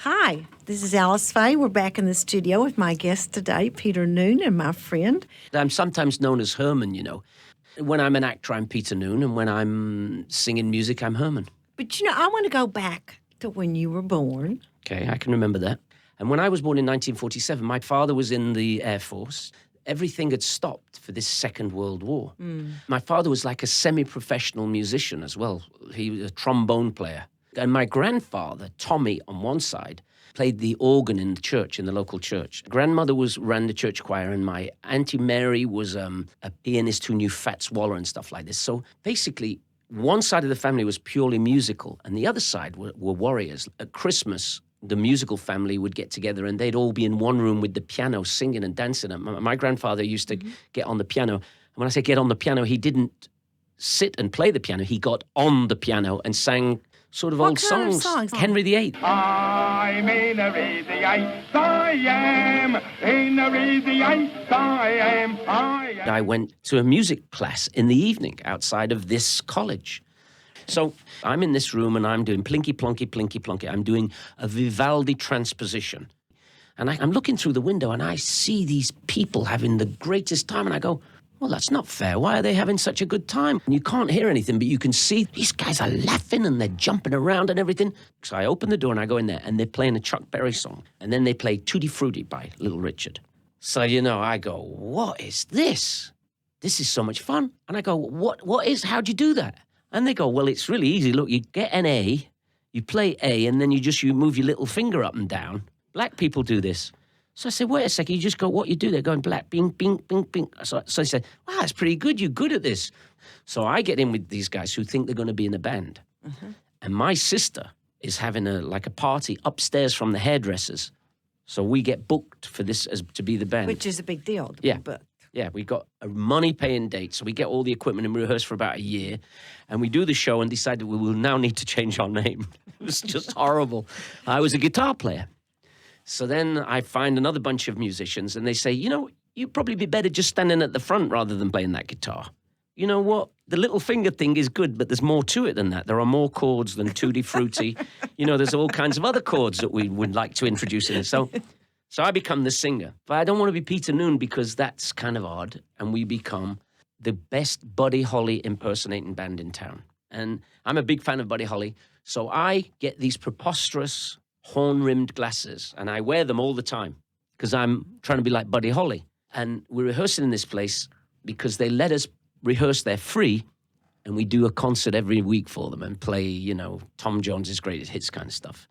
Hi, this is Alyce Faye. We're back in the studio with my guest today, Peter Noone, and my friend. I'm sometimes known as Herman, When I'm an actor, I'm Peter Noone, and when I'm singing music, I'm Herman. But, I want to go back to when you were born. Okay, I can remember that. And when I was born in 1947, my father was in the Air Force. Everything had stopped for this Second World War. My father was like a semi-professional musician as well. He was a trombone player. And my grandfather, Tommy, on one side, played the organ in the church, in the local church. Grandmother ran the church choir, and my Auntie Mary was a pianist who knew Fats Waller and stuff like this. So basically, one side of the family was purely musical, and the other side were warriors. At Christmas, the musical family would get together, and they'd all be in one room with the piano, singing and dancing. And my grandfather used to get on the piano. And when I say get on the piano, he didn't sit and play the piano. He got on the piano and sang sort of What old kind of songs. songs? Henry VIII. I'm in a Henry VIII, I am. In a Henry VIII, I am. I went to a music class in the evening outside of this college. So I'm in this room and I'm doing plinky plonky, plinky plonky. I'm doing a Vivaldi transposition. And I'm looking through the window and I see these people having the greatest time. And I go, well, that's not fair. Why are they having such a good time? And you can't hear anything, but you can see these guys are laughing and they're jumping around and everything. So I open the door and I go in there and they're playing a Chuck Berry song. And then they play Tutti Frutti by Little Richard. So, I go, what is this? This is so much fun. And I go, how'd you do that? And they go, well, it's really easy. Look, you get an A, you play A, and then you move your little finger up and down. Black people do this. So I said, wait a second, you just go, what you do? They're going black, bing, bing, bing, bing. So I said, wow, that's pretty good. You're good at this. So I get in with these guys who think they're going to be in a band. And my sister is having a party upstairs from the hairdressers. So we get booked for this to be the band. Which is a big deal to Yeah. be booked. Yeah, we got a money-paying date, so we get all the equipment and we rehearse for about a year, and we do the show and decide that we will now need to change our name. It was just horrible. I was a guitar player. So then I find another bunch of musicians, and they say, you'd probably be better just standing at the front rather than playing that guitar. You know what? The little finger thing is good, but there's more to it than that. There are more chords than Tutti Frutti. There's all kinds of other chords that we would like to introduce in it. So I become the singer. But I don't want to be Peter Noone because that's kind of odd. And we become the best Buddy Holly impersonating band in town. And I'm a big fan of Buddy Holly. So I get these preposterous horn-rimmed glasses and I wear them all the time because I'm trying to be like Buddy Holly. And we're rehearsing in this place because they let us rehearse there free. And we do a concert every week for them and play, Tom Jones's greatest hits kind of stuff.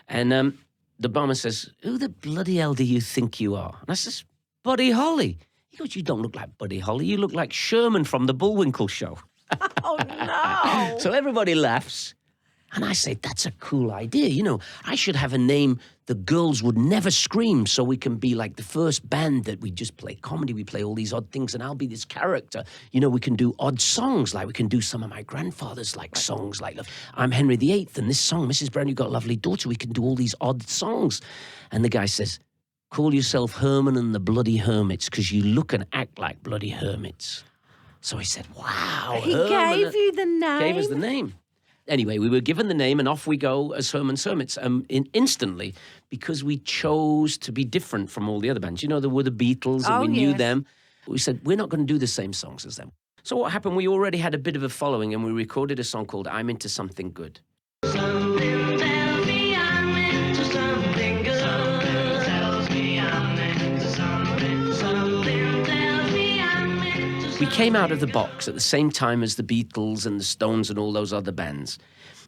And the barman says, who the bloody hell do you think you are? And I says, Buddy Holly. He goes, you don't look like Buddy Holly. You look like Sherman from the Bullwinkle Show. Oh, no. So everybody laughs. And I say, that's a cool idea. I should have a name the girls would never scream so we can be like the first band that we just play comedy. We play all these odd things and I'll be this character. We can do odd songs. Like we can do some of my grandfather's songs like I'm Henry VIII and this song, Mrs. Brown, you got a lovely daughter. We can do all these odd songs. And the guy says, call yourself Herman and the Bloody Hermits because you look and act like bloody hermits. So he said, wow. He Herman gave you the name? Gave us the name. Anyway, we were given the name and off we go as Herman's Hermits instantly because we chose to be different from all the other bands. There were the Beatles and we knew them. We said, we're not going to do the same songs as them. So what happened, we already had a bit of a following and we recorded a song called I'm Into Something Good. Something tells me I'm into something good. Something tells me I'm into something. Something tells me I'm into something. We came out of the box at the same time as the Beatles and the Stones and all those other bands.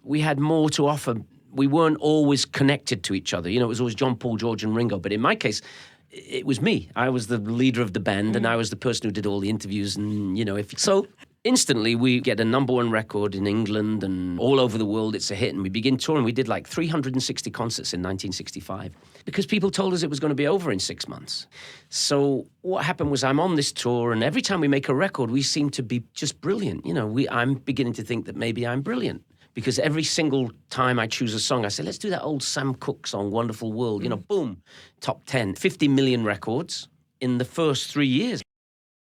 We had more to offer. We weren't always connected to each other. It was always John, Paul, George and Ringo. But in my case, it was me. I was the leader of the band and I was the person who did all the interviews. And, so instantly we get a #1 record in England and all over the world. It's a hit. And we begin touring. We did 360 concerts in 1965 because people told us it was going to be over in 6 months. So what happened was I'm on this tour and every time we make a record, we seem to be just brilliant. I'm beginning to think that maybe I'm brilliant. Because every single time I choose a song, I say, let's do that old Sam Cooke song, Wonderful World. Boom, top 10, 50 million records in the first 3 years.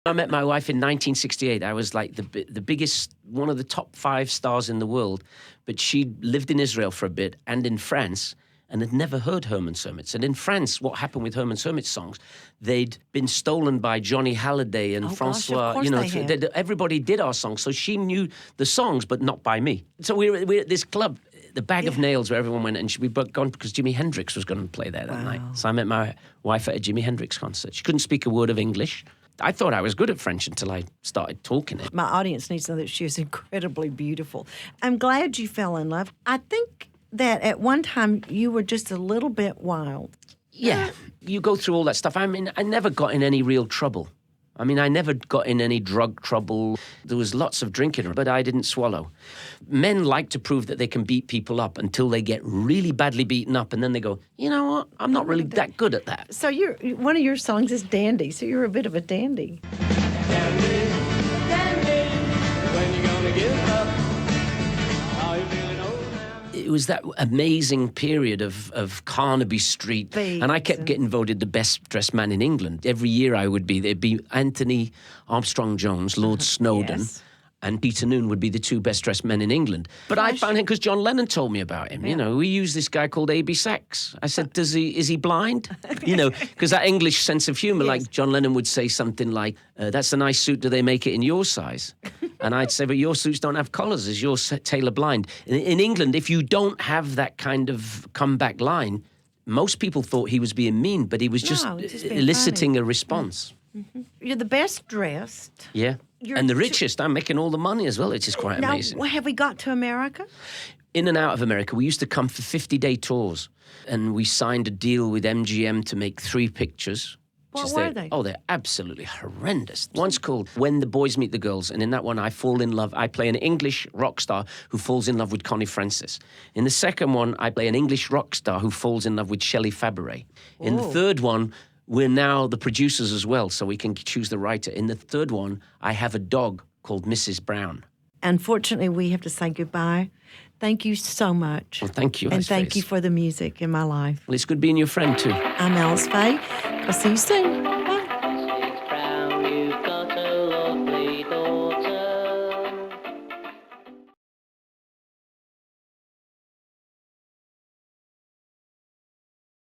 I met my wife in 1968. I was like the biggest, one of the top 5 stars in the world. But she lived in Israel for a bit and in France. and had never heard Herman's Hermits. And in France, what happened with Herman's Hermits songs, they'd been stolen by Johnny Halliday and Francois. Gosh, of course they had. Everybody did our songs, so she knew the songs, but not by me. So we're at this club, the Bag of Nails, where everyone went, and we'd gone because Jimi Hendrix was going to play there that night. So I met my wife at a Jimi Hendrix concert. She couldn't speak a word of English. I thought I was good at French until I started talking it. My audience needs to know that she is incredibly beautiful. I'm glad you fell in love. I think that at one time you were just a little bit wild. Yeah, you go through all that stuff. I mean, I never got in any real trouble. I mean, I never got in any drug trouble. There was lots of drinking, but I didn't swallow. Men like to prove that they can beat people up until they get really badly beaten up, and then they go, you know what, I'm not really that good at that. So one of your songs is Dandy, so you're a bit of a dandy. Dandy, dandy, when you gonna give up? Are you feeling old now? It was that amazing period of Carnaby Street, Beats and I kept getting voted the best dressed man in England. Every year there'd be Anthony Armstrong-Jones, Lord Snowdon, Yes. and Peter Noone would be the two best dressed men in England. But I found him because John Lennon told me about him. You know, we use this guy called A.B. Sachs. I said, is he blind? You know, because that English sense of humour, like John Lennon would say something like, that's a nice suit, do they make it in your size? And I'd say, but your suits don't have collars, is your tailor blind? In England, if you don't have that kind of comeback line, most people thought he was being mean, but he was just being eliciting funny. a response. You're the best dressed. Yeah. And the richest. I'm making all the money as well, which is quite amazing. Now, have we got to America? In and out of America, we used to come for 50-day tours, and we signed a deal with MGM to make 3 pictures. What were they? Oh, they're absolutely horrendous. One's called When the Boys Meet the Girls, and in that one I fall in love. I play an English rock star who falls in love with Connie Francis. In the second one, I play an English rock star who falls in love with Shelley Fabaret. In the third one, we're now the producers as well, so we can choose the writer. In the third one, I have a dog called Mrs. Brown. Unfortunately, we have to say goodbye. Thank you so much. Well, thank you. And thank you for the music in my life. Well, it's good being your friend too. I'm Alyce Faye. I'll see you soon.